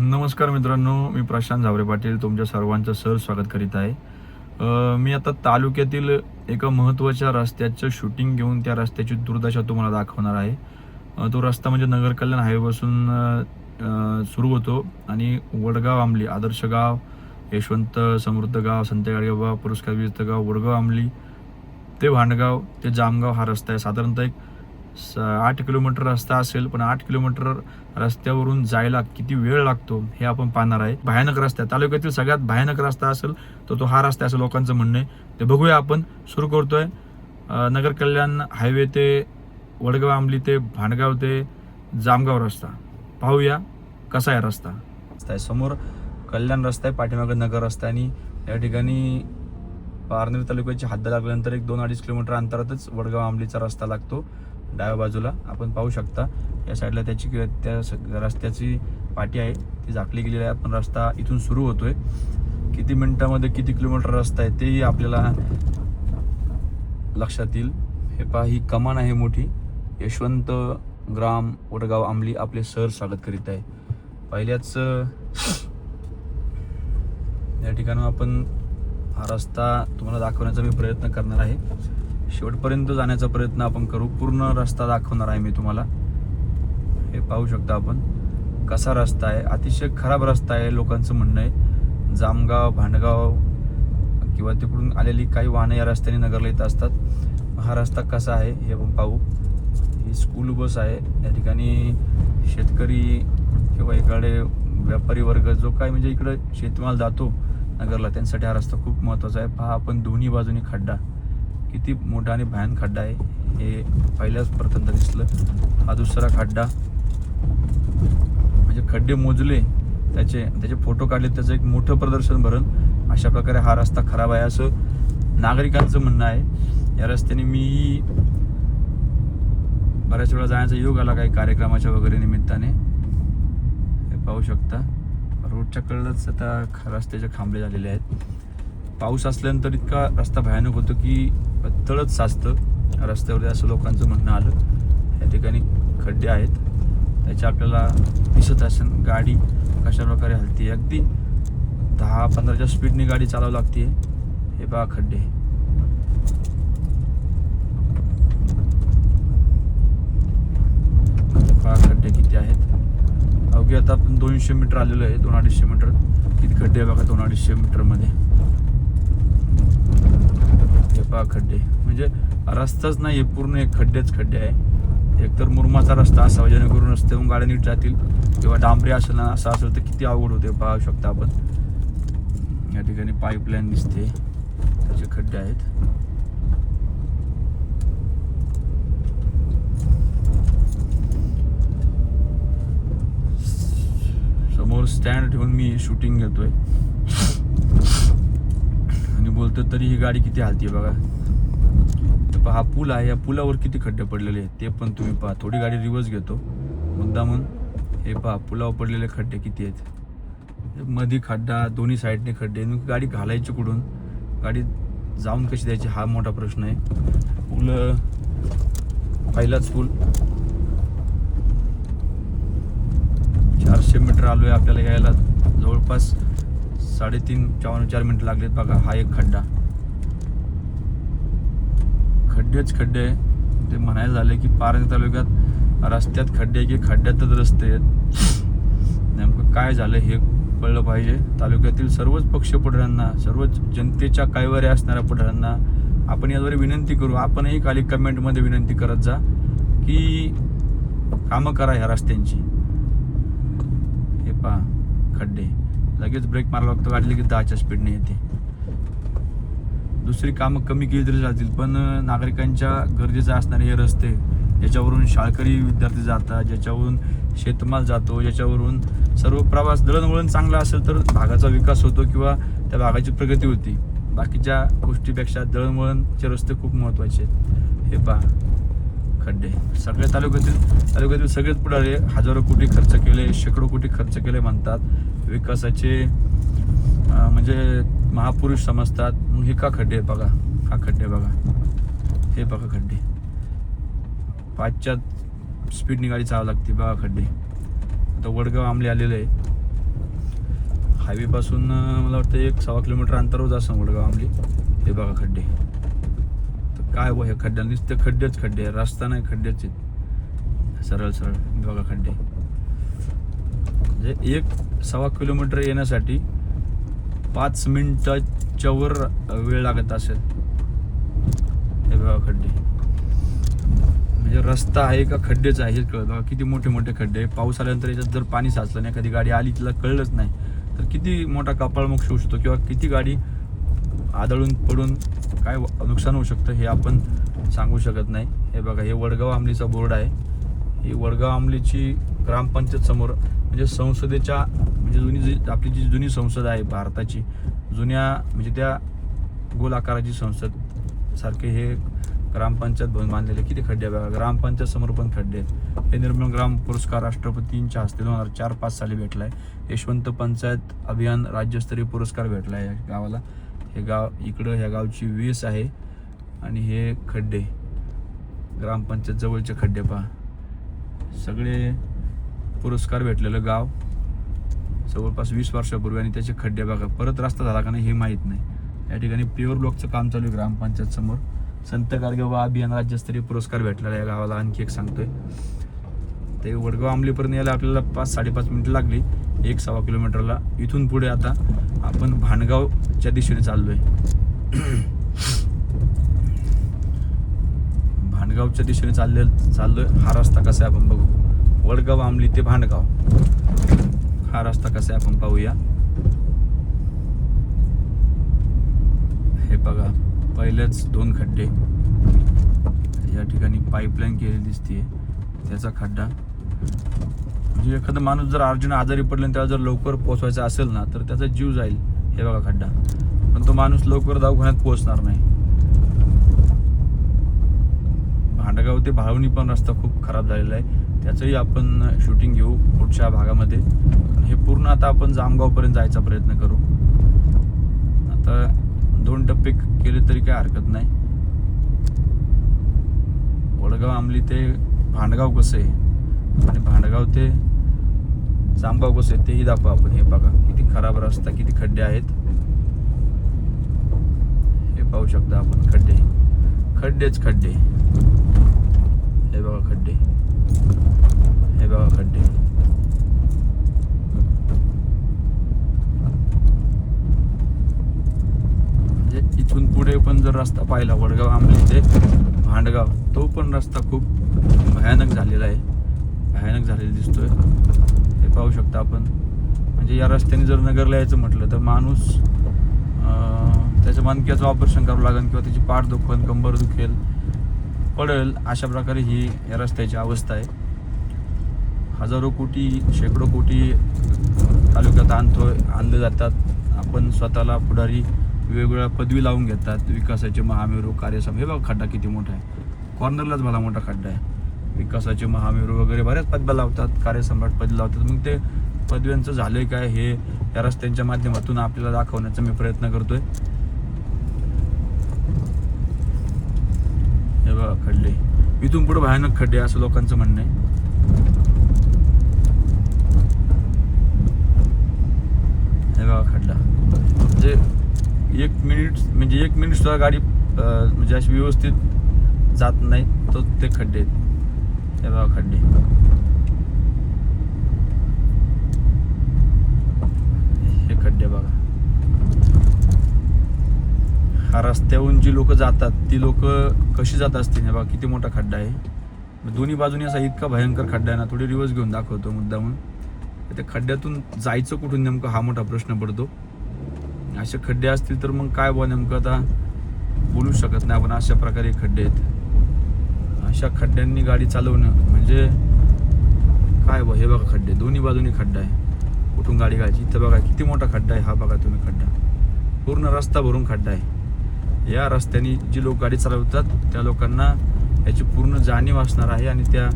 नमस्कार मित्रांनो, मी प्रशांत झावरे पाटील तुमच्या सर्वांचं स्वागत करीत आहे. मी आता तालुक्यातील एका महत्त्वाच्या रस्त्याचं शूटिंग घेऊन त्या रस्त्याची दुर्दशा तुम्हाला दाखवणार आहे. तो रस्ता म्हणजे नगर कल्याण हायवेपासून सुरू होतो आणि वडगाव आंबली, आदर्श गाव, यशवंत समृद्ध गाव, संत गाडगेबाबा पुरस्कार विजेत गाव, वडगाव आंबली ते भांडगाव ते जामगाव हा रस्ता आहे. साधारणतः एक 8 किलोमीटर रस्ता असेल, पण 8 किलोमीटर रस्त्यावरून जायला किती वेळ लागतो हे आपण पाहणार आहे. भयानक रस्ता, तालुक्यातील सगळ्यात भयानक रस्ता असेल तर तो हा रस्ता असं लोकांचं म्हणणं आहे. ते बघूया आपण. सुरू करतोय नगर कल्याण हायवे ते वडगाव आंबली ते भांडगाव ते जामगाव रस्ता. पाहूया कसा आहे रस्ता. समोर कल्याण रस्ता आहे, पाठीमागे नगर रस्ता आणि या ठिकाणी पारनेर तालुक्याची हद्द लागल्यानंतर एक 2-2.5 किलोमीटर अंतरातच वडगाव आंबलीचा रस्ता लागतो. डाव्या बाजूला आपण पाहू शकता या साईडला त्या रस्त्याची पाटी आहे ती झाकली गेलेली आहे. आपण रस्ता इथून सुरू होतोय. किती मिनिटामध्ये किती किलोमीटर रस्ता आहे तेही आपल्याला लक्षात येईल. हे पहा, ही कमान आहे मोठी. यशवंत ग्राम वडगाव आंबली आपले स्वागत करीत आहे. पहिल्याच या ठिकाणी आपण हा रस्ता तुम्हाला दाखवण्याचा मी प्रयत्न करणार आहे. शेवटपर्यंत जाण्याचा प्रयत्न आपण करू. पूर्ण रस्ता दाखवणार आहे मी तुम्हाला. हे पाहू शकता आपण कसा रस्ता आहे. अतिशय खराब रस्ता आहे लोकांचं म्हणणं आहे. जामगाव, भांडगाव किंवा तिकडून आलेली काही वाहनं या रस्त्याने नगरला येत असतात. हा रस्ता कसा आहे हे आपण पाहू. ही स्कूल बस आहे. या ठिकाणी शेतकरी किंवा इकडे व्यापारी वर्ग जो काय म्हणजे इकडे शेतमाल जातो नगरला, त्यांच्यासाठी हा रस्ता खूप महत्त्वाचा आहे. पहा आपण दोन्ही बाजूनी खड्डा, किती मोठा आणि भयान खड्डा आहे हे पहिल्याच प्रथमतः दिसलं. हा दुसरा खड्डा, म्हणजे खड्डे मोजले त्याचे फोटो काढले, त्याचं एक मोठं प्रदर्शन भरण. अशा प्रकारे हा रस्ता खराब आहे असं नागरिकांचं म्हणणं आहे. या रस्त्याने मी बऱ्याच वेळा जाण्याचा योग आला काही कार्यक्रमाच्या वगैरे निमित्ताने. हे पाहू शकता रोडच्या कडेलाच आता रस्त्याचे खांबले झालेले आहेत. पाऊस असल्यानंतर इतका रस्ता भयानक होतो की तळच साचतं रस्त्यावर असं लोकांचं म्हणणं आलं. या ठिकाणी खड्डे आहेत, त्याच्या आपल्याला दिसत असेल गाडी कशा प्रकारे हलते. अगदी 10-15च्या स्पीडने गाडी चालवावी लागते. हे पहा खड्डे. पहा खड्डे किती आहेत. अवघे आता आपण 200 मीटर आलेलो आहे. 2-250 मीटर. किती खड्डे आहे बघा 2-250 मीटरमध्ये. हे पहा खड्डे, म्हणजे रस्ताच नाही, पूर्ण एक खड्डे आहे. एकतर मुरमाचा रस्ता असावा जेणेकरून रस्त्यावरून गाड्या नीट जातील, किंवा डांबरी असेल ना असं असेल तर किती अवघड होते. पाहू शकता आपण या ठिकाणी पाईपलाईन दिसते, त्याचे खड्डे आहेत. समोर स्टँड ठेवून मी शूटिंग घेतोय आणि बोलतो तरी ही गाडी किती हालती बघा. हा पूल आहे, या पुलावर किती खड्डे पडलेले आहेत ते पण तुम्ही पहा. थोडी गाडी रिव्हर्स घेतो मुद्दामून. हे पहा पुलावर पडलेले खड्डे किती आहेत. मध्ये खड्डा, दोन्ही साईडने खड्डे. गाडी घालायची कुठून, गाडी जाऊन कशी द्यायची हा मोठा प्रश्न आहे. पूल पहिलाच पूल 400 मीटर आलोय आपल्याला यायला. जवळपास 3.5-4 मिनिटं लागलेत बघा. हा एक खड्डा, खड्डेच खड्डे. ते म्हणायला झाले की पारनेर तालुक्यात रस्त्यात खड्डे की खड्ड्यातच रस्ते आहेत. नेमकं काय झालं हे कळलं पाहिजे. तालुक्यातील सर्वच पक्षपुढाऱ्यांना, सर्वच जनतेच्या कायवाऱ्या असणाऱ्या पुढाऱ्यांना आपण याद्वारे विनंती करू. आपणही खाली कमेंटमध्ये विनंती करत जा की कामं करा ह्या रस्त्यांची. हे पहा खड्डे, लगेच ब्रेक मारावा लागतो गाडी, लगेच 10च्या स्पीडने येते. दुसरी कामं कमी केली तरी जातील, पण नागरिकांच्या गरजेचं असणारे हे रस्ते, ज्याच्यावरून शाळकरी विद्यार्थी जातात, ज्याच्यावरून शेतमाल जातो, ज्याच्यावरून सर्व प्रवास दळणवळण चांगला असेल तर भागाचा विकास होतो किंवा त्या भागाची प्रगती होती. बाकीच्या गोष्टीपेक्षा दळणवळणचे रस्ते खूप महत्त्वाचे आहेत. हे पहा खड्डे. सगळ्या तालुक्यातील सगळेच पुढारी हजारो कोटी खर्च केले, शेकडो कोटी खर्च केले म्हणतात. विकासाचे म्हणजे महापुरुष समजतात. मग हे का खड्डे बघा, हा खड्डे बघा, हे बघा खड्डे. 5च्या स्पीडने गाडी चालवावी लागते बघा खड्डे. आता वडगाव आंबले आलेलं आहे. हायवेपासून मला वाटतं 1-1.25 किलोमीटर अंतरावरच असं वडगाव आंबली. हे बघा खड्डे. तर काय व हे खड्ड्या नुसते खड्डेच खड्डे, रस्ता नाही खड्डेच आहेत. सरळ सरळ हे बघा खड्डे. म्हणजे 1-1.25 किलोमीटर येण्यासाठी 5 मिनिटाच्या वर वेळ लागत असेल. हे बघा खड्डे. म्हणजे रस्ता आहे का खड्डेच आहे हे कळत. बघा किती मोठे मोठे खड्डे. पाऊस आल्यानंतर याच्यात जर पाणी साचलं नाही, एखादी गाडी आली तिला कळलंच नाही तर किती मोठा कपाळमोक्ष होऊ शकतो किंवा किती गाडी आदळून पडून काय नुकसान होऊ शकतं हे आपण सांगू शकत नाही. हे बघा हे वडगाव आंबलीचा बोर्ड आहे. ही वडगाव आंबलीची ग्रामपंचायत समोर म्हणजे संसदेच्या म्हणजे आपली जी जुनी संसद आहे भारताची जुन्या म्हणजे त्या गोल आकाराची संसद सारखे हे ग्रामपंचायत भवन बांधलेले. किती खड्डे बघा. ग्रामपंचायत समोर पण खड्डे आहेत. हे निर्मल ग्राम पुरस्कार राष्ट्रपतींच्या हस्ते 2004-05 साली भेटलाय. यशवंत पंचायत अभियान राज्यस्तरीय पुरस्कार भेटलाय या गावाला. हे गाव इकडं ह्या गावची वेस आहे आणि हे खड्डे ग्रामपंचायत जवळचे खड्डे पहा. सगळे पुरस्कार भेटलेलं गाव जवळपास 20 वर्षापूर्वी आणि त्याचे खड्डे बघा. परत रस्ता झाला का नाही हे माहीत नाही. या ठिकाणी प्युअर ब्लॉकचं काम चालू आहे ग्रामपंचायत समोर. संत गाडगेबाबा अभियान राज्यस्तरीय पुरस्कार भेटलेला या गावाला. आणखी एक सांगतोय ते वडगाव आंबलीपर्यंत यायला आपल्याला 5-5.5 मिनिटं लागली 1-1.25 किलोमीटरला. इथून पुढे आता आपण भांडगावच्या दिशेने चाललोय. भांडगावच्या दिशेने चाललोय. हा रस्ता कसा आहे आपण बघू. वडगाव आंबली ते भांडगाव हा रस्ता कसा आहे आपण पाहूया. हे बघा पहिलेच 2 खड्डे. या ठिकाणी पाईपलाईन केलेली दिसते त्याचा खड्डा. म्हणजे एखादा माणूस जर अर्जंट आजारी पडला त्याला जर लवकर पोहोचवायचा असेल ना तर त्याचा जीव जाईल. हे बघा खड्डा. पण तो माणूस लवकर दवाखान्यात पोहोचणार नाही. भांडगाव ते भाळवणी पण रस्ता खूप खराब झालेला आहे. त्याचंही आपण शूटिंग घेऊ पुढच्या भागामध्ये. हे पूर्ण आता आपण जामगावपर्यंत जायचा प्रयत्न करू. आता 2 टप्पे केले तरी काय हरकत नाही. वडगाव आंबली ते भांडगाव कसं आहे आणि भांडगाव ते जामगाव कसं आहे तेही दाखवू आपण. हे बघा किती खराब रस्ता, किती खड्डे आहेत हे पाहू शकता आपण. खड्डे खड्डेच खड्डे. हे बघा खड्डे. हे बघा खड्डे. इथून पुढे पण जर रस्ता पाहिला वडगाव आंबली ते भांडगाव तो पण रस्ता खूप भयानक झालेला आहे. भयानक झालेला दिसतोय. हे पाहू शकता आपण. म्हणजे या रस्त्याने जर नगरला यायचं म्हटलं तर माणूस त्याचं मणक्याचं ऑपरेशन करावं लागेल किंवा त्याची पाठ दुखेल, कंबर दुखेल, पडेल. अशा प्रकारे ही या रस्त्याची अवस्था आहे. हजारो कोटी शेकडो कोटी तालुक्यात आणले जातात. आपण स्वतःला पुढारी वेगवेगळ्या पदवी लावून घेतात. विकासाचे महामेरू, कार्यसम. हे बघा खड्डा किती मोठा आहे. कॉर्नरलाच मला मोठा खड्डा आहे. विकासाचे महामेरू वगैरे बऱ्याच पदव्या लावतात, कार्यसम्राट पदवी लावतात. मग ते पदव्यांचं झालंय काय हे या रस्त्यांच्या माध्यमातून आपल्याला दाखवण्याचा मी प्रयत्न करतोय. हे बघा खड्डे. इथून पुढे भयानक खड्डे असं लोकांचं म्हणणं आहे. हे बघा खड्डा. म्हणजे 1 मिनिट सुद्धा गाडी म्हणजे अशी व्यवस्थित जात नाही तो ते खड्डे आहेत. हे बघा खड्डे. हे खड्डे बघा. हा रस्त्यावरून जी लोक जातात ती लोक कशी जात असतील. हे बघा किती मोठा खड्डा आहे. दोन्ही बाजूनी असा इतका भयंकर खड्डा आहे ना. थोडी रिवर्स घेऊन दाखवतो मुद्दामून. त्या खड्ड्यातून जायचं कुठून नेमकं हा मोठा प्रश्न पडतो. असे खड्डे असतील तर मग काय बुवा नेमकं आता बोलू शकत नाही आपण. अशा प्रकारे खड्डे आहेत. अशा खड्ड्यांनी गाडी चालवणं म्हणजे काय बुवा. हे बघा खड्डे. दोन्ही बाजूनी खड्डा आहे. कुठून गाडी घालायची. इथं बघा किती मोठा खड्डा आहे. हा बघा तुम्ही खड्डा. पूर्ण रस्ता भरून खड्डा आहे. या रस्त्याने जी लोक गाडी चालवतात त्या लोकांना याची पूर्ण जाणीव असणार आहे. आणि त्या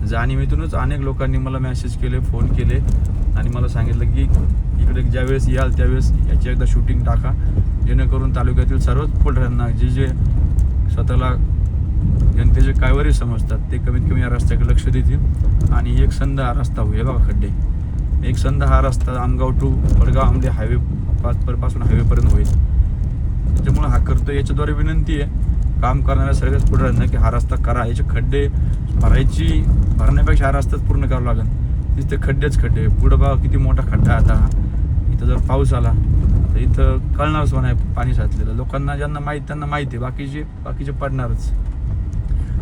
जाणीवेतूनच अनेक लोकांनी मला मेसेज केले, फोन केले आणि मला सांगितलं की इकडे ज्यावेळेस याल त्यावेळेस याची एकदा शूटिंग टाका, जेणेकरून तालुक्यातील सर्वच पुढाऱ्यांना जे स्वतःला जनतेचे कायवरी समजतात ते कमीत कमी या रस्त्याकडे लक्ष देतील आणि एक संध हा रस्ता होईल. बघा खड्डे. एक संध हा रस्ता आमगाव टू वडगावमध्ये हायवे पासून हायवेपर्यंत होईल. त्याच्यामुळे हा करतो. याच्याद्वारे विनंती आहे काम करणाऱ्या सगळ्याच पुढाऱ्यांना की हा रस्ता करा. याचे खड्डे भरण्यापेक्षा हा रस्ताच पूर्ण करावा लागेल. तिथे खड्डेच खड्डे. पुढं बघा किती मोठा खड्डा आहे आता. इथं जर पाऊस आला तर इथं कळणारच पण आहे पाणी साचलेलं. लोकांना ज्यांना माहीत त्यांना माहिती आहे, बाकीचे पडणारच.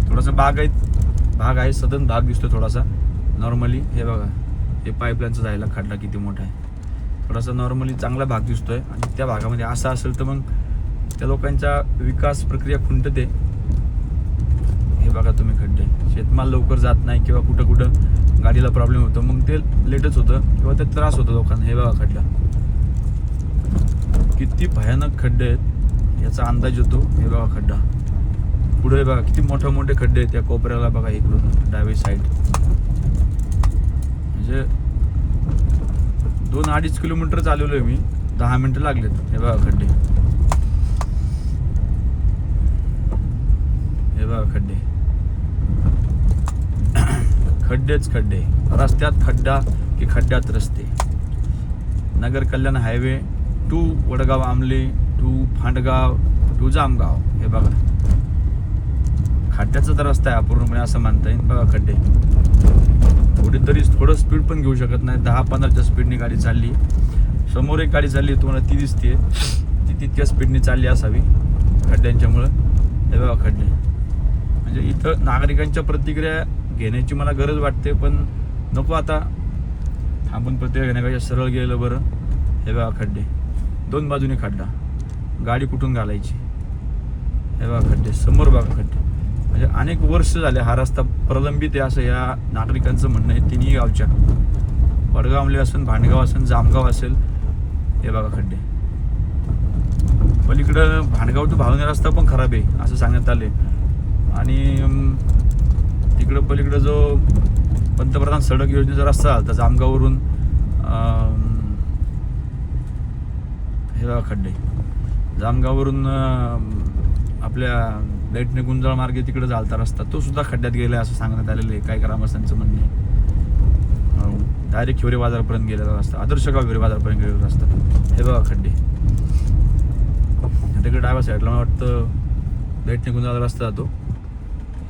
थोडासा भाग आहे सदन भाग दिसतो थोडासा नॉर्मली. हे बघा हे पाईपलाईनचा जायला खड्डा किती मोठा आहे. थोडासा नॉर्मली चांगला भाग दिसतोय आणि त्या भागामध्ये असा असेल तर मग त्या लोकांचा विकास प्रक्रिया खुंटते. हे बघा तुम्ही खड्डे. शेतमाल लवकर जात नाही किंवा कुठं गाडीला प्रॉब्लेम होतो, मग ते लेटच होतं किंवा ते त्रास होतो लोकांना. हे बघा खड्डा किती भयानक खड्डे आहेत याचा अंदाज येतो. हे बघा खड्डा पुढे बघा किती मोठे खड्डे आहेत. त्या कोपऱ्याला बघा इकडून डावी साईड म्हणजे 2-2.5 किलोमीटर चालवलोय मी. 10 मिनिटं लागलेत. हे बघा खड्डे. हे बघा खड्डेच खड्डे. रस्त्यात खड्डा की खड्ड्यात रस्ते. नगर कल्याण हायवे टू वडगाव आमले टू फांडगाव टू जामगाव. हे बघा खड्ड्याचा तर रस्ता आहे पूर्णपणे असं म्हणता येईल. बघा खड्डे. कुठेतरी थोडं स्पीड पण घेऊ शकत नाही. 10-15च्या स्पीडने गाडी चालली. समोर एक गाडी चालली तुम्हाला ती दिसते, ती तितक्या स्पीडने चालली असावी खड्ड्यांच्यामुळं. हे बघा खड्डे. म्हणजे इथं नागरिकांच्या प्रतिक्रिया घेण्याची मला गरज वाटते, पण नको आता थांबून प्रतिक्रिया घेण्यापेक्षा सरळ गेलं बरं. हे बघा खड्डे. 2 बाजूने खड्डा. गाडी कुठून घालायची. हे बघा खड्डे. समोर बघा खड्डे. म्हणजे अनेक वर्ष झाले हा रस्ता प्रलंबित आहे असं या नागरिकांचं म्हणणं आहे. तिन्ही गावच्या वडगावले असेल, भांडगाव असेल, जामगाव असेल. हे बघा खड्डे. पलीकडं भांडगाव टू भावने रस्ता पण खराब आहे असं सांगण्यात आले. आणि तिकडं पलीकडं जो पंतप्रधान सडक योजनेचा रस्ता आला जामगाववरून हे बघा खड्डे. जामगाववरून आपल्या दैठणे गुंजाळ मार्गे तिकडे झालता रस्ता, तो सुद्धा खड्ड्यात गेलाय असं सांगण्यात आलेलं आहे. काय ग्रामस्थांचं म्हणणं आहे. डायरेक्ट हिवरे बाजारपर्यंत गेलेला रस्ता. आदर्श गाव हिवरे बाजारपर्यंत गेलेला रस्ता. हे बघा खड्डे. तिकडे डाव्या साईडला मला वाटतं दैठणे गुंजाळ रस्ता जातो.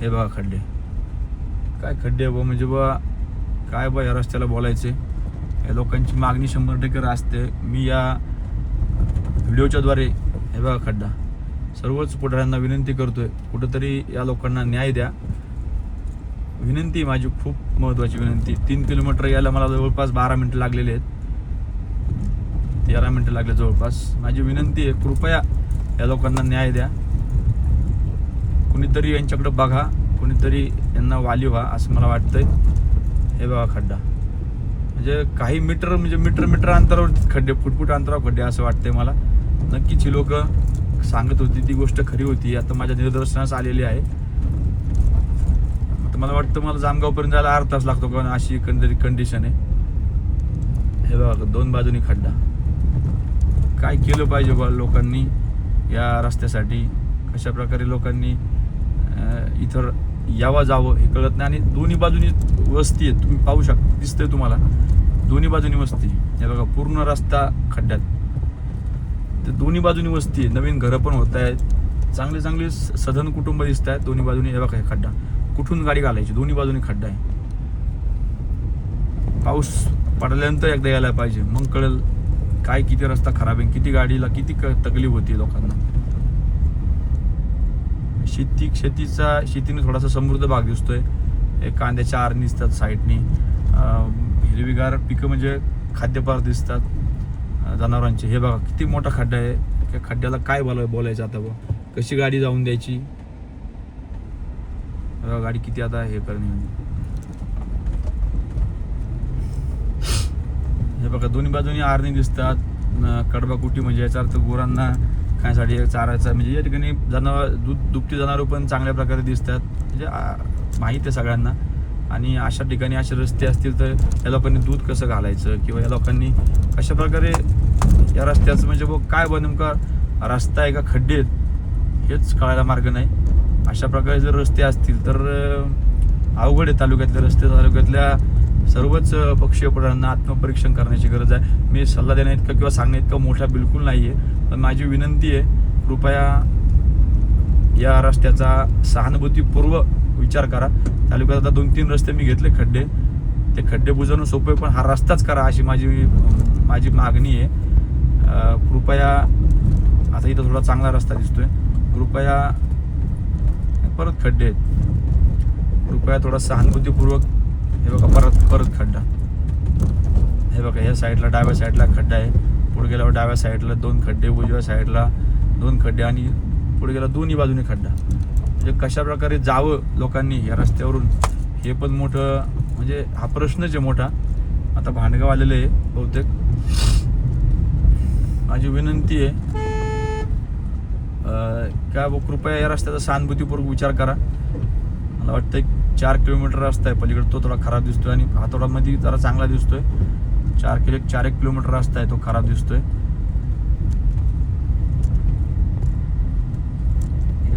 हे बघा खड्डे. काय खड्डे बा म्हणजे बा काय बा या रस्त्याला बोलायचे. या लोकांची मागणी 100% असते. मी या व्हिडिओच्या द्वारे हे बघा खड्डा सर्वच पुढाऱ्यांना विनंती करतोय कुठंतरी या लोकांना न्याय द्या. विनंती माझी खूप महत्त्वाची विनंती. 3 किलोमीटर यायला मला जवळपास 12 मिनिटं लागलेले आहेत. 13 मिनिटं लागले जवळपास. माझी विनंती आहे कृपया या लोकांना न्याय द्या. कुणीतरी यांच्याकडे बघा, कुणीतरी यांना वाली व्हा असं मला वाटतंय. हे बघा खड्डा. म्हणजे काही मीटर अंतरावर खड्डे, फुट अंतरावर खड्डे असं वाटतंय मला. नक्कीच ही लोक सांगत होती ती गोष्ट खरी होती. आता माझ्या निदर्शनास आलेली आहे. आता मला वाटतं मला जामगावपर्यंत जायला अर्धा तास लागतो कारण अशी कंडिशन आहे. हे बघा 2 बाजूनी खड्डा. काय केलं पाहिजे बा लोकांनी या रस्त्यासाठी. कशा प्रकारे लोकांनी इथं यावं जावं हे कळत नाही. आणि दोन्ही बाजूनी वस्ती आहे. तुम्ही पाहू शकता, दिसतंय तुम्हाला दोन्ही बाजूनी वस्ती. हे बघा पूर्ण रस्ता खड्ड्यात. ते दोन्ही बाजूनी वस्ती आहे. नवीन घरं पण होत आहेत. चांगली सधन कुटुंब दिसत आहेत दोन्ही बाजूनी. हे बघा हे खड्डा. कुठून गाडी घालायची. दोन्ही बाजूनी खड्डा आहे. पाऊस पडल्यानंतर एकदा यायला पाहिजे, मग कळेल काय किती रस्ता खराब आहे, किती गाडीला किती तकलीफ होती लोकांना. शेतीने थोडासा समृद्ध भाग दिसतोय. कांद्याच्या आर दिसतात साईडनी. हिरवीगार पिकं म्हणजे खाद्यपदार्थ दिसतात जनावरांचे. हे बघा किती मोठा खड्डा आहे. त्या खड्ड्याला काय बोलायचं आता बघ. कशी गाडी जाऊन द्यायची. गाडी किती आता हे करणे. हे बघा दोन्ही बाजूनी आरणी दिसतात. कडबा कुटी म्हणजे याचा अर्थ गुरांना खाण्यासाठी चारायचा. म्हणजे या ठिकाणी दुभती जनावर पण चांगल्या प्रकारे दिसतात. म्हणजे माहीत आहे सगळ्यांना. आणि अशा ठिकाणी असे रस्ते असतील तर या लोकांनी दूध कसं घालायचं किंवा या लोकांनी कशा प्रकारे या रस्त्याचं म्हणजे काय नेमका रस्ता आहे का खड्डे आहेत हेच कळायला मार्ग नाही. अशा प्रकारे जर रस्ते असतील तर अवघड आहे तालुक्यातल्या सर्वच पक्षीय प्राण्यांना आत्मपरीक्षण करण्याची गरज आहे. मी सल्ला देण्या इतका किंवा सांगण्या इतका मोठा बिलकुल नाही आहे, पण माझी विनंती आहे, कृपया या रस्त्याचा सहानुभूतीपूर्वक विचार करा. तालुक्यात आता 2-3 रस्ते मी घेतले खड्डे, ते खड्डे बुजवणं सोपं आहे, पण हा रस्ताच करा अशी माझी मागणी आहे. कृपया आता इथं थोडा चांगला रस्ता दिसतोय, कृपया परत खड्डे आहेत, कृपया थोडा सहानुभूतीपूर्वक. हे बघा परत खड्डा, हे बघा ह्या साईडला डाव्या साईडला खड्डा आहे, पुढे गेल्यावर डाव्या साईडला 2 खड्डे, उजव्या साईडला 2 खड्डे आणि पुढे गेला दोन्ही बाजूने खड्डा. म्हणजे कशा प्रकारे जावं लोकांनी या रस्त्यावरून हे पण मोठं, म्हणजे हा प्रश्नच आहे मोठा. आता भांडगाव आलेलं आहे बहुतेक. माझी विनंती आहे का कृपया या रस्त्याचा सहानुभूतीपूर्वक विचार करा. मला वाटतं 4 किलोमीटर रस्ता आहे पलीकडे, तो थोडा खराब दिसतोय आणि हा थोडा मध्ये जरा चांगला दिसतोय. 4 किलोमीटर रस्ता आहे तो खराब दिसतोय.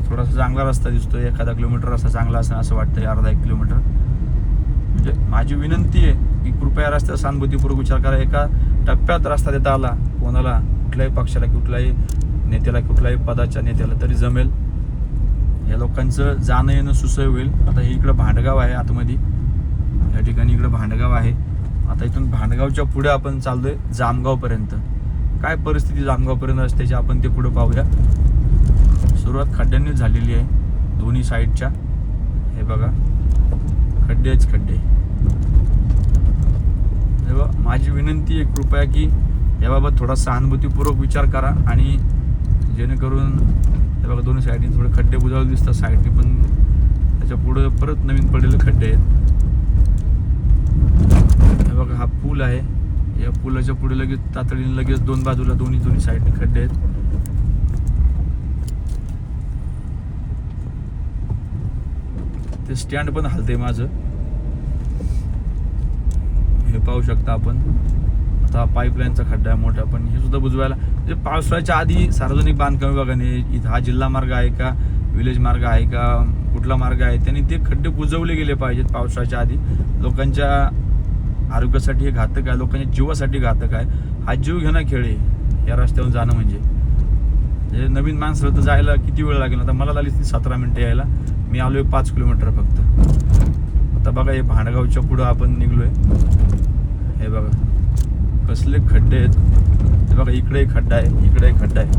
थोडासा चांगला रस्ता दिसतोय, एखादा किलोमीटर रस्ता चांगला असं असं वाटतंय, अर्धा 1 किलोमीटर. म्हणजे माझी विनंती आहे की कृपया रस्त्याचा सहानुभूतीपूर्वक विचार करा. एका टप्प्यात रस्ता देता आला कोणाला, कुठल्याही पक्षाला, कुठल्याही नेत्याला, कुठल्याही पदाच्या नेत्याला तरी जमेल. या लोकांचं जाणं येणं सुसह्य होईल. आता हे इकडं भांडगाव आहे आतमध्ये, या ठिकाणी इकडं भांडगाव आहे. आता इथून भांडगावच्या पुढे आपण चाललोय जामगावपर्यंत. काय परिस्थिती जामगावपर्यंत रस्त्याची आपण ते पुढे पाहूया. सुरुवात खड्ड्यांनीच झालेली आहे दोन्ही साईडच्या. हे बघा खड्डेच खड्डे. तेव्हा माझी विनंती आहे कृपया की याबाबत थोडा सहानुभूतीपूर्वक विचार करा आणि जेणेकरून हे बघा दोन्ही साईडनी थोडे खड्डे बुजावले दिसतात, साईडनी पण त्याच्या पुढे परत नवीन पडलेले खड्डे आहेत. हे बघा हा पूल आहे, या पुलाच्या पुढे लगेच तातडीने लगेच 2 बाजूला दोन्ही साईडनी खड्डे आहेत. ते स्टँड पण हलते माझं, हे पाहू शकता आपण. आता पाईपलाईनचा खड्डा आहे मोठा, पण हे सुद्धा बुजवायला म्हणजे पावसाळ्याच्या आधी सार्वजनिक बांधकाम विभागाने इथं हा जिल्हा मार्ग आहे का, विलेज मार्ग आहे का, कुठला मार्ग आहे, त्यांनी ते खड्डे बुजवले गेले पाहिजेत पावसाळ्याच्या आधी. लोकांच्या आरोग्यासाठी हे घातक आहे, लोकांच्या जीवासाठी घातक आहे. हा जीव घेणं खेळ आहे या रस्त्यावरून जाणं. म्हणजे नवीन माणसाला तर जायला किती वेळ लागेल. आता मला लागली 17 मिनिटं यायला, मी आलोय 5 किलोमीटर फक्त. आता बघा हे भांडगावच्या पुढं आपण निघलोय. हे बघा कसले खड्डे आहेत. हे बघा इकडे एक खड्डा आहे, इकडे एक खड्डा आहे.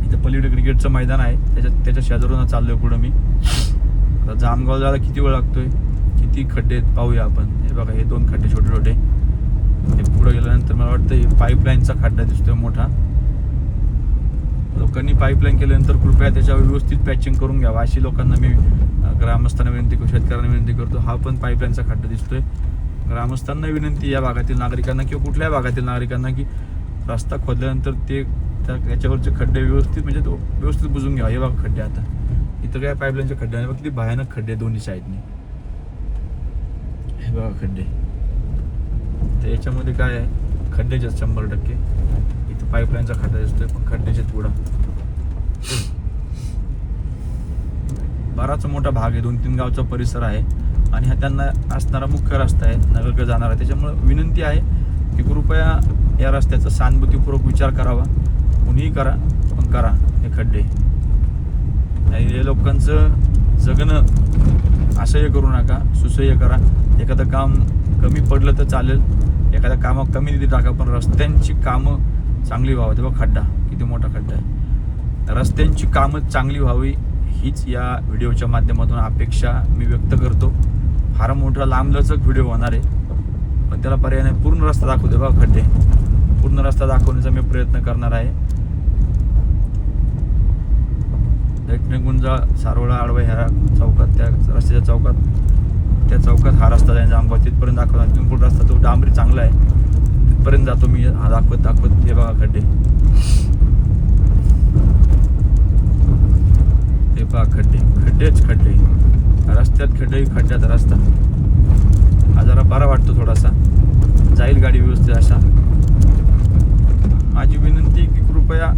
इथं पलीकडे क्रिकेटचं मैदान आहे, त्याच्या शेजारून चाललोय पुढं मी. आता जामगाव जायला किती वेळ लागतोय, किती खड्डे आहेत पाहूया आपण. हे बघा हे 2 खड्डे छोटे छोटे. हे पुढे गेल्यानंतर मला वाटतं हे पाईपलाईनचा खड्डा दिसतोय मोठा. लोकांनी पाईपलाईन केल्यानंतर कृपया त्याच्यावर व्यवस्थित पॅचिंग करून घ्यावा अशी लोकांना मी ग्रामस्थांना विनंती करतो, शेतकऱ्यांना विनंती करतो. हा पण पाईपलाईनचा खड्डा दिसतोय. ग्रामस्थांना विनंती या भागातील नागरिकांना किंवा कुठल्या भागातील नागरिकांना की रस्ता खोदल्यानंतर ते त्याच्यावरचे खड्डे व्यवस्थित म्हणजे तो व्यवस्थित बुजून घ्यावा. हे बघा खड्डे, आता इथं काय पाईपलाईनचे खड्डे आहे, फक्त भयानक खड्डे दोन्ही साईडनी. हे बघा खड्डे, तर याच्यामध्ये काय आहे खड्डेच 100%. इथं पाईपलाईनचा खड्डा दिसतोय, पण खड्ड्याचे पुढं बराच मोठा भाग आहे, 2-3 गावचा परिसर आहे आणि हा त्यांना असणारा मुख्य रस्ता आहे, नगरकडे जाणारा. त्याच्यामुळे विनंती आहे की कृपया या रस्त्याचा सहानुभूतीपूर्वक विचार करावा. कुणीही करा, पण करा हे खड्डे. आणि हे लोकांचं जगणं असह्य करू नका, सुसह्य करा. एखादं काम कमी पडलं तर चालेल, एखाद्या कामात कमी निधी टाका, पण रस्त्यांची कामं चांगली व्हावी. तेव्हा खड्डा किती मोठा खड्डा आहे. रस्त्यांची कामं चांगली व्हावी हीच या व्हिडिओच्या माध्यमातून अपेक्षा मी व्यक्त करतो. फार मोठा लांबलचक व्हिडिओ होणार आहे, पण त्याला पर्याय नाही. पूर्ण रस्ता दाखवते बघा खड्डे, पूर्ण रस्ता दाखवण्याचा मी प्रयत्न करणार आहे. दैठणीगुंजा सारोळा आडवा ह्या चौकात, त्या रस्त्याच्या चौकात हा रस्ता जाईल जामगाव, तिथपर्यंत दाखवणार. तिथून पुढे रस्ता तो डांबरी चांगला आहे, तिथपर्यंत जातो मी. हा दाखवत हे बघा खड्डे, हे पहा खड्डेच खड्डे. रस्त्यात खड्डे, खड्ड्यात रस्ता. हा जरा बरा वाटतो थोडासा, जाईल गाडी व्यवस्थित अशा. माझी विनंती की कृपया,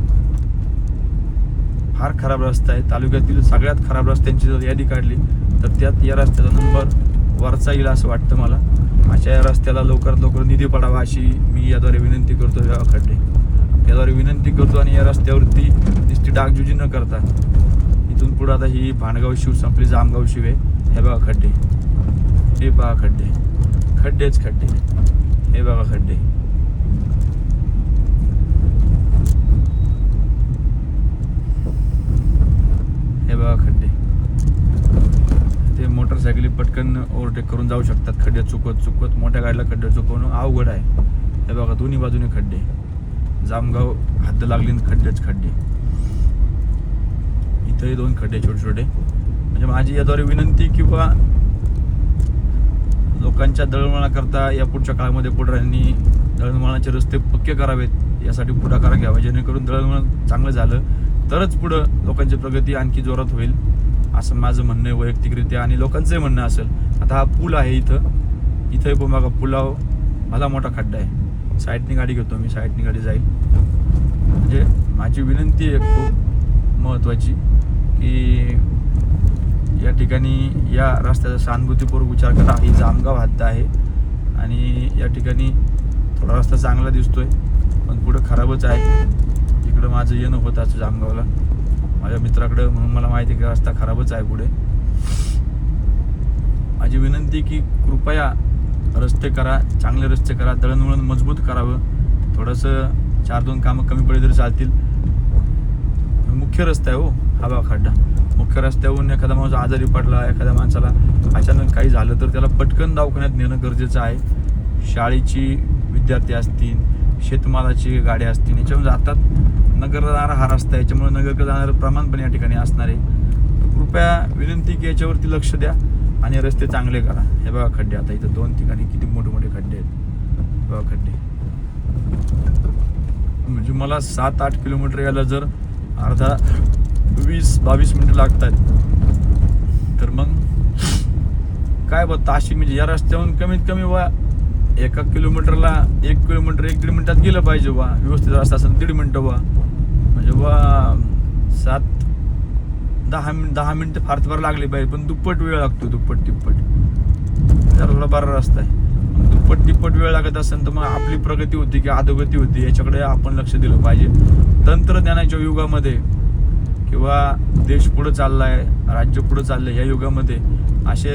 फार खराब रस्ता आहे. तालुक्यातील सगळ्यात खराब रस्त्यांची जर यादी काढली तर त्यात या रस्त्याचा नंबर वरचा येईल असं वाटतं मला. अशा या रस्त्याला लवकरात लवकर निधी पडावा अशी मी याद्वारे विनंती करतो. खड्डे याद्वारे विनंती करतो. आणि या रस्त्यावरती नुसती डागजुजी न करता इथून पुढे आता ही भांडगाव शिव संपली, जामगाव शिव आहे. हे बघा खड्डे, हे बघा खड्डे, खड्डेच खड्डे, हे बघा खड्डे. हे बघा खड्डे. ते मोटरसायकली पटकन ओव्हरटेक करून जाऊ शकतात खड्डे चुकवत. मोठ्या गाडीला खड्डे चुकवणं अवघड आहे. हे बघा दोन्ही बाजूने खड्डे, जामगाव हद्द लागली खड्डेच खड्डे. इथंही 2 खड्डे छोटे छोटे. म्हणजे माझी याद्वारे विनंती किंवा लोकांच्या दळणवळणाकरता या पुढच्या काळामध्ये पुढाऱ्यांनी दळणवळणाचे रस्ते पक्के करावेत यासाठी पुढाकार घ्यावा, जेणेकरून दळणवळण चांगलं झालं तरच पुढं लोकांची प्रगती आणखी जोरात होईल असं माझं म्हणणं आहे वैयक्तिकरित्या. आणि लोकांचंही म्हणणं असेल. आता हा पूल आहे इथं पण बघा पुलाव भला मोठा खड्डा आहे. साईडनी गाडी घेतो मी, साईडनी गाडी जाईल. म्हणजे माझी विनंती आहे खूप महत्त्वाची की या ठिकाणी या रस्त्याचा सहानुभूतीपूर्वक विचार करा. ही जामगाव हद्द आहे आणि या ठिकाणी थोडा रस्ता चांगला दिसतोय पण पुढं खराबच आहे. इकडं माझं येणं होतं असं जामगावला माझ्या मित्राकडं, म्हणून मला माहिती आहे की रस्ता खराबच आहे पुढे. माझी विनंती की कृपया रस्ते करा, चांगले रस्ते करा, दळणवळण मजबूत करावं. थोडंसं 4-2 कामं कमी पडली तरी चालतील. मुख्य रस्ता आहे हो हा बघा खड्डा. मुख्य रस्त्यावरून एखादा माणूस आजारी पडला, एखाद्या माणसाला अचानक काही झालं तर त्याला पटकन दवाखान्यात नेणं गरजेचं आहे. शाळेची विद्यार्थी असतील, शेतमालाची गाड्या असतील, याच्यावरून जातात. नगरला जाणारा हा रस्ता आहे, याच्यामुळे नगरकडे जाणारं प्रमाण पण या ठिकाणी असणार आहे. कृपया विनंती की याच्यावरती लक्ष द्या आणि रस्ते चांगले करा. हे बघा खड्डे. आता इथं 2 ठिकाणी किती मोठे मोठे खड्डे आहेत बघा खड्डे. म्हणजे मला 7-8 किलोमीटर यायला जर अर्धा 20-22 मिनिटं लागतात तर मग काय ताशी म्हणजे या रस्त्यावरून कमीत कमी 1 किलोमीटरला 1 किलोमीटर 1-1.5 मिनिटात गेलं पाहिजे व्यवस्थित रस्ता असेल 1.5 मिनिटं म्हणजे 7-10 मिनिटं फार फार लागली पाहिजे. पण दुप्पट वेळ लागतो, दुप्पट तिप्पट. जरा बरा रस्ता आहे. दुप्पट तिप्पट वेळ लागत असेल तर मग आपली प्रगती होती की अधोगती होती याच्याकडे आपण लक्ष दिलं पाहिजे. तंत्रज्ञानाच्या युगामध्ये किंवा देश पुढं चाललाय, राज्य पुढं चाललंय या युगामध्ये असे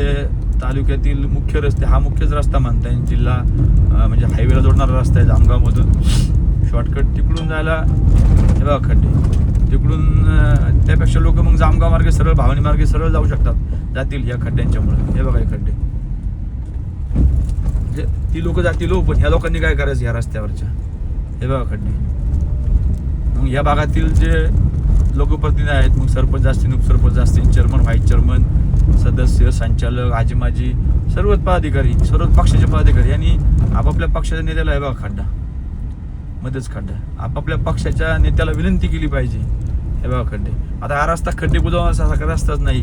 तालुक्यातील मुख्य रस्ते, हा मुख्यच रस्ता म्हणता येईल, जिल्हा म्हणजे हायवेला जोडणारा रस्ता आहे जामगावमधून. शॉर्टकट तिकडून जायला हे बघा खड्डे. तिकडून त्यापेक्षा लोक मग जामगाव मार्गे सरळ, भावनी मार्गे सरळ जाऊ शकतात, जातील या खड्ड्यांच्यामुळे. हे बघा हे खड्डे. म्हणजे ती लोक जातील हो, पण ह्या लोकांनी काय करायचं ह्या रस्त्यावरच्या. हे बघा खड्डे. मग या भागातील जे लोकप्रतिनिधी आहेत, मग सरपंच असतील, उपसरपंच असतील, चेअरमन, व्हाईस चेअरमन, सदस्य, संचालक, आजीमाजी, सर्वच पदाधिकारी, सर्व पक्षाचे पदाधिकारी यांनी आपापल्या पक्षाच्या नेत्याला हे बघा खड्डा, मध्येच खड्डा, आपापल्या पक्षाच्या नेत्याला विनंती केली पाहिजे. हे बघा खड्डे. आता हा रस्ता खड्डे बुजवण्यासारखा रस्ताच नाही.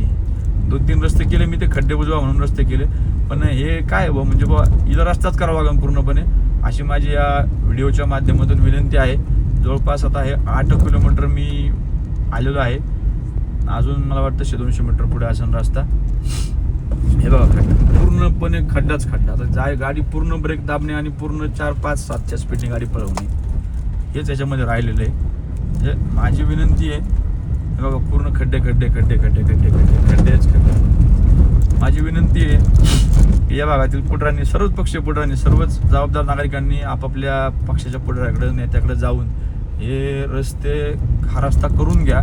2-3 रस्ते केले मी, ते खड्डे बुजवा म्हणून रस्ते केले. पण हे काय म्हणजे इथं रस्ताच करावा लागेल पूर्णपणे अशी माझी या व्हिडिओच्या माध्यमातून विनंती आहे. जवळपास आता हे 8 किलोमीटर मी आलेलो आहे. अजून मला वाटतं 100-200 मीटर पुढे असेल रस्ता. हे बघा खड्डा, पूर्णपणे खड्डाच खड्डा. आता गाडी पूर्ण ब्रेक दाबणे आणि पूर्ण 4-5-7च्या स्पीडने गाडी पळवणे हेच याच्यामध्ये राहिलेलं आहे. म्हणजे माझी विनंती आहे, हे बघा पूर्ण खड्डे खड्डे खड्डे खड्डे खड्डे खड्डे खड्डेच खड्डे. माझी विनंती आहे की या भागातील पुढाऱ्यांनी, सर्वच पक्षीय पुढाऱ्यांनी, सर्वच जबाबदार नागरिकांनी आपापल्या पक्षाच्या पुढाऱ्याकडे, नेत्याकडे जाऊन हे रस्ते, हा रस्ता करून घ्या.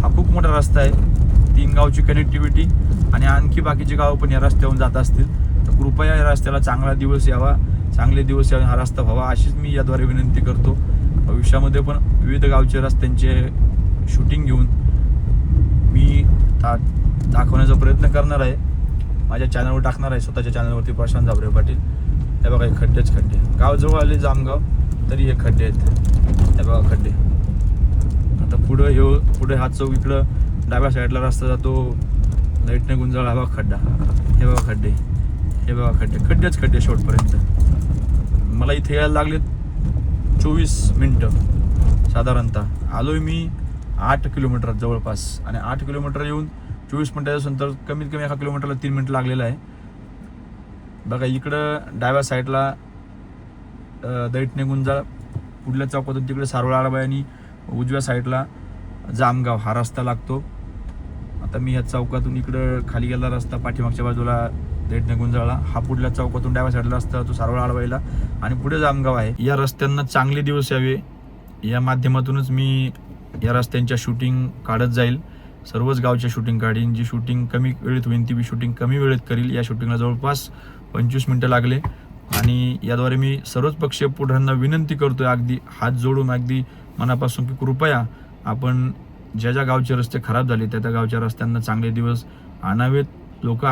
हा खूप मोठा रस्ता आहे, 3 गावची कनेक्टिव्हिटी आणि आणखी बाकीचे गावं पण या रस्त्यावरून जात असतील. तर कृपया या रस्त्याला चांगला दिवस यावा, चांगले दिवस यावे, हा रस्ता व्हावा अशीच मी याद्वारे विनंती करतो. भविष्यामध्ये पण विविध गावचे रस्त्यांचे शूटिंग घेऊन मी दाखवण्याचा प्रयत्न करणार आहे, माझ्या चॅनलवर टाकणार आहे, स्वतःच्या चॅनलवरती, प्रशांत जावरे पाटील. हे बघा हे खड्डेच खड्डे. गाव जवळ आले जामगाव तरी हे खड्डे आहेत. हे बघा खड्डे. आता पुढे हा चौक, इकडं डाव्या साईडला रस्ता जातो, लाईटने गुंजाळा. हा बघा खड्डा. हे बघा खड्डे. हे बघा खड्डे. खड्डेच खड्डे शेवटपर्यंत. मला इथे यायला लागले 24 मिनटं साधारणतः. आलोय मी 8 किलोमीटर जवळपास, आणि 8 किलोमीटर येऊन 24 मिनटाच्या नंतर कमीत कमी 1 किलोमीटरला 3 मिनिटं लागलेलं आहे. बघा इकडं डाव्या साईडला दैठणे गुंजाळ, पुढल्या चौकातून तिकडे सारोळ आळबाई आणि उजव्या साईडला जामगाव हा रस्ता लागतो. आता मी ह्या चौकातून इकडं खाली गेला रस्ता पाठीमागच्या बाजूला दैठणे गुंजाळला, हा पुढल्या चौकातून डाव्या साईडला रस्ता तो सारोळ आळबाईला आणि पुढे जामगाव आहे. या रस्त्यांना चांगले दिवस यावे या माध्यमातूनच मी या रस्त्यांच्या शूटिंग काढत जाईल. सर्वच गावच्या शूटिंग काढीन. जी शूटिंग कमी वेळेत होईल ती मी शूटिंग कमी वेळेत करील. या शूटिंगला जवळपास 25 मिनटं लागले आणि याद्वारे मी सर्वच पक्षीय पुढाऱ्यांना विनंती करतोय, अगदी हात जोडून अगदी मनापासून, की कृपया आपण ज्या ज्या गावचे रस्ते खराब झाले त्या गावच्या रस्त्यांना चांगले दिवस आणावेत. लोकांनी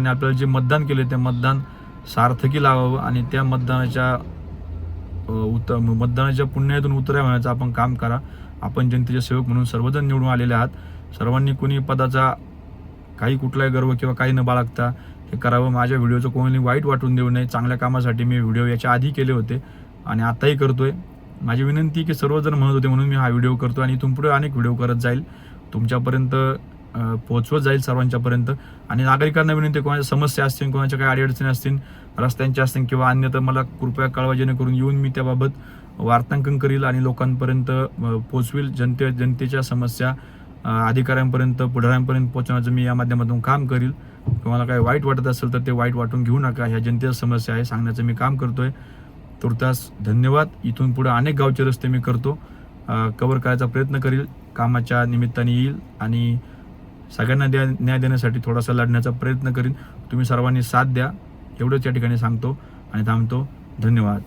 आपल्याला जे मतदान केले ते मतदान सार्थकी लावावं आणि त्या मतदानाच्या पुण्यातून उतऱ्या होण्याचं आपण काम करा. आपण जनतेचे सेवक म्हणून सर्वजण निवडून आलेले आहात. सर्वांनी कुणी पदाचा काही कुठलाही गर्व किंवा काही न बाळगता हे करावं. माझ्या व्हिडिओचं कोणी वाईट वाटून देऊ नये. चांगल्या कामासाठी मी व्हिडिओ याच्या आधी केले होते आणि आताही करतोय. माझी विनंती की सर्वजण म्हणत होते म्हणून मी हा व्हिडिओ करतो आणि इथून पुढे अनेक व्हिडिओ करत जाईल, तुमच्यापर्यंत पोहोचवत जाईल सर्वांच्यापर्यंत. आणि नागरिकांना विनंती, कोणाच्या समस्या असतील, कोणाच्या काही अडीअडचणी असतील, रस्त्यांच्या असतील किंवा अन्य, तर मला कृपया कळवा, जेणेकरून येऊन मी त्याबाबत वार्तांकन करील आणि लोकांपर्यंत पोहोचवेल. जनतेच्या समस्या अधिकाऱ्यांपर्यंत, पुढाऱ्यांपर्यंत पोहोचवण्याचं मी या माध्यमातून काम करील. तुम्हाला काही वाईट वाटत असेल तर ते वाईट वाटून घेऊ नका. ह्या जनतेच्या समस्या आहे सांगण्याचं मी काम करतोय. तुर्तास धन्यवाद. इथून पुढे अनेक गावचे रस्ते मी करतो, कव्हर करायचा प्रयत्न करील. कामाच्या निमित्ताने येईल आणि सगळ्यांना न्याय देण्यासाठी थोडासा लढण्याचा प्रयत्न करीन. तुम्ही सर्वांनी साथ द्या एवढंच या ठिकाणी सांगतो आणि थांबतो. धन्यवाद.